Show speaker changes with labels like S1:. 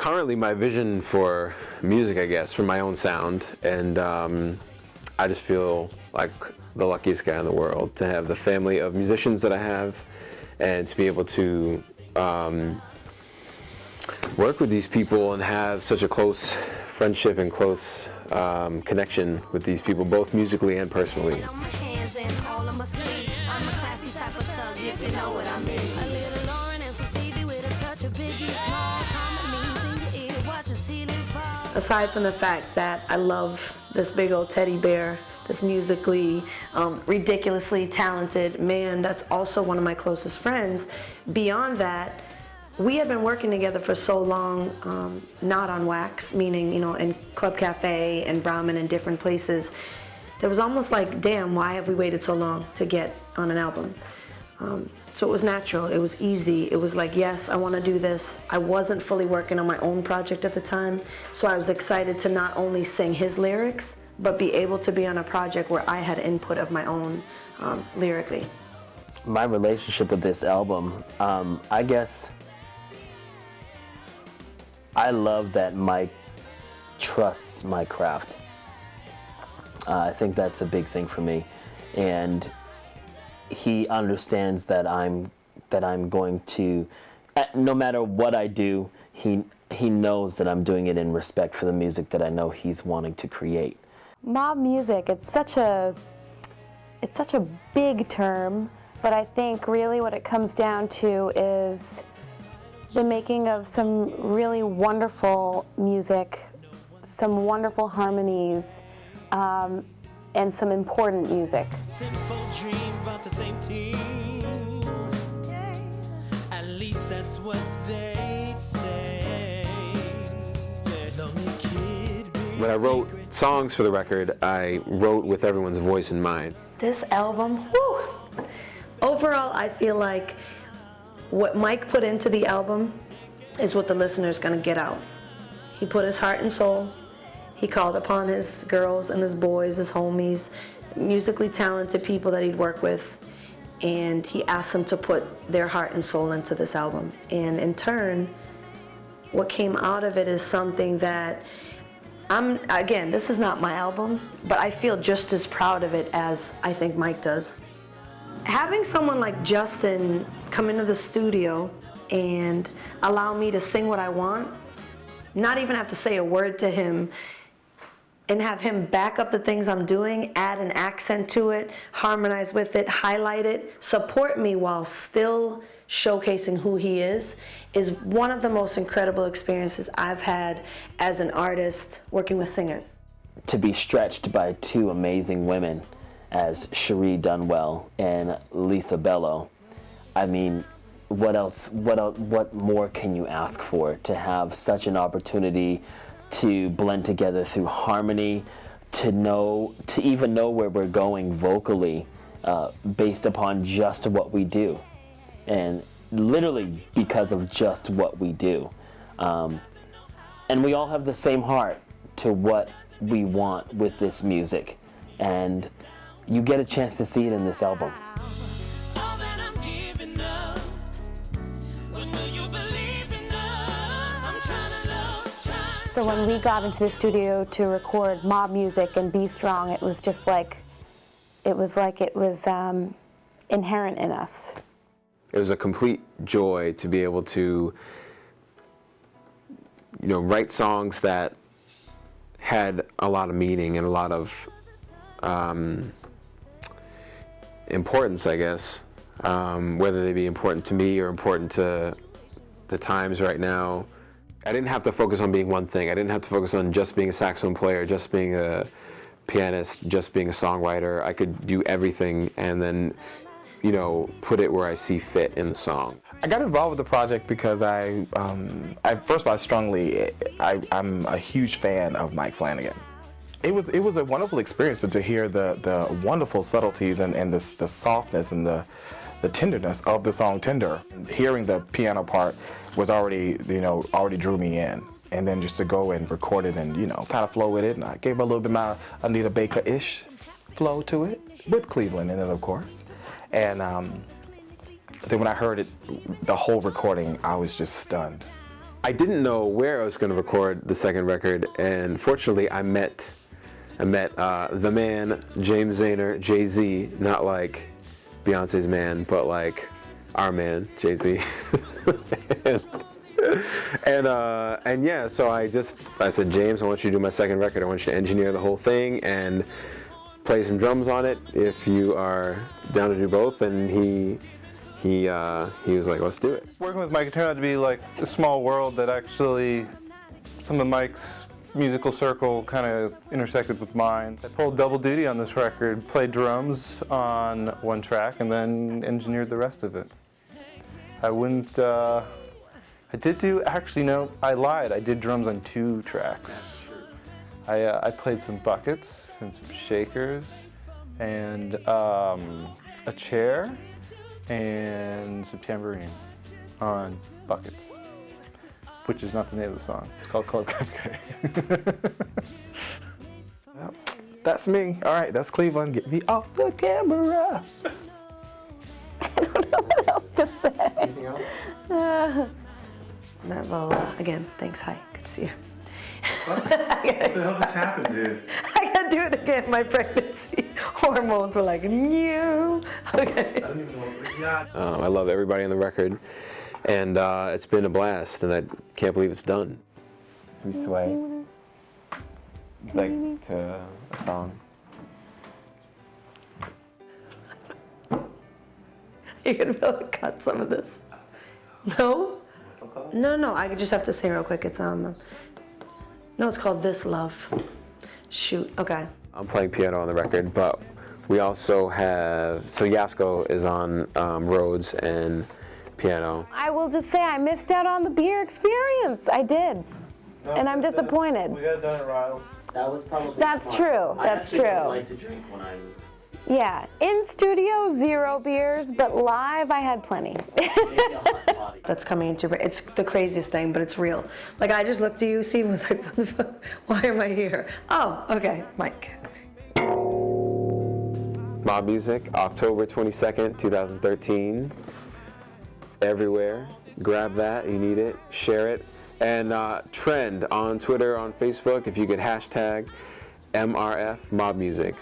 S1: currently my vision for music, I guess, for my own sound, and I just feel like the luckiest guy in the world to have the family of musicians that I have, and to be able to work with these people and have such a close friendship and close connection with these people, both musically and personally.
S2: Aside from the fact that I love this big old teddy bear, this musically, ridiculously talented man that's also one of my closest friends, beyond that, we had been working together for so long, not on wax, meaning, you know, in Club Cafe and Brahmin and different places. There was almost like, damn, why have we waited so long to get on an album? So it was natural, it was easy, it was like, yes, I want to do this. I wasn't fully working on my own project at the time, so I was excited to not only sing his lyrics, but be able to be on a project where I had input of my own lyrically.
S3: My relationship with this album, I guess I love that Mike trusts my craft. I think that's a big thing for me, and he understands that I'm going to, no matter what I do, he knows that I'm doing it in respect for the music that I know he's wanting to create.
S4: Mob music, it's such a big term, but I think really what it comes down to is the making of some really wonderful music, some wonderful harmonies, and some important music.
S5: Simple dreams about the same team. At least that's what they say.
S1: When I wrote songs for the record, I wrote with everyone's voice in mind.
S2: This album, whew, overall I feel like what Mike put into the album is what the listener's gonna get out. He put his heart and soul. He called upon his girls and his boys, his homies, musically talented people that he'd work with, and he asked them to put their heart and soul into this album. And in turn, what came out of it is something that again, this is not my album, but I feel just as proud of it as I think Mike does. Having someone like Justin come into the studio and allow me to sing what I want, not even have to say a word to him, and have him back up the things I'm doing, add an accent to it, harmonize with it, highlight it, support me while still showcasing who he is one of the most incredible experiences I've had as an artist working with singers.
S3: To be stretched by two amazing women as Sheree Dunwell and Lisa Bello, I mean, what more can you ask for? To have such an opportunity to blend together through harmony, to even know where we're going vocally, based upon just what we do, and literally because of just what we do. And we all have the same heart to what we want with this music, and you get a chance to see it in this album.
S4: So when we got into the studio to record Mob Music and Be Strong, it was just like, it was inherent in us.
S1: It was a complete joy to be able to, you know, write songs that had a lot of meaning and a lot of importance, I guess, whether they be important to me or important to the times right now. I didn't have to focus on being one thing. I didn't have to focus on just being a saxophone player, just being a pianist, just being a songwriter. I could do everything and then, you know, put it where I see fit in the song.
S6: I got involved with the project because first of all, I'm a huge fan of Mike Flanagan. It was a wonderful experience to hear the wonderful subtleties and the softness and the tenderness of the song Tender. Hearing the piano part was already drew me in. And then just to go and record it and, you know, kind of flow with it. And I gave a little bit of Anita Baker-ish flow to it, with Cleveland in it, of course. And then when I heard it, the whole recording, I was just stunned.
S1: I didn't know where I was going to record the second record, and fortunately I met the man, James Zayner, Jay-Z, not like Beyonce's man, but like our man, Jay-Z. and yeah, so I said, James, I want you to do my second record. I want you to engineer the whole thing and play some drums on it if you are down to do both. And he was like, let's do it.
S7: Working with Mike, it turned out to be like a small world that actually some of Mike's musical circle kind of intersected with mine. I pulled double duty on this record, played drums on one track and then engineered the rest of it. I lied, I did drums on 2 tracks. I played some buckets and some shakers and a chair and some tambourine on buckets, which is not the name of the song. It's called Club Cafe. Well, that's me. All right, that's Cleveland. Get me off the camera.
S4: I don't know what else to say.
S1: Anything else?
S2: Well, again, thanks. Hi, good to see you.
S7: What the hell just happened, dude?
S2: I gotta do it again. My pregnancy hormones were like, new. Okay.
S7: I don't even know what we got.
S1: I love everybody on the record, and it's been a blast, and I can't believe it's done. We sway like to a song.
S2: You're gonna be able to cut some of this. No? No, I just have to say real quick. It's no, it's called This Love. Shoot, okay.
S1: I'm playing piano on the record, but we also have, so Yasko is on Rhodes and piano.
S4: I will just say I missed out on the beer experience. I did. And I'm disappointed.
S7: We got it done at Riles.
S3: That was probably
S4: That's
S3: fun.
S4: true. That's true.
S3: I like to drink when I'm.
S4: Yeah, in studio, 0 beers, but live I had plenty.
S2: That's coming into, it's the craziest thing, but it's real. Like, I just looked at you, Steve, was like, what the fuck? Why am I here? Oh, okay, Mike.
S1: Mob Music, October 22nd, 2013. Everywhere. Grab that, you need it, share it. And trend on Twitter, on Facebook, if you could hashtag MRF Mob Music.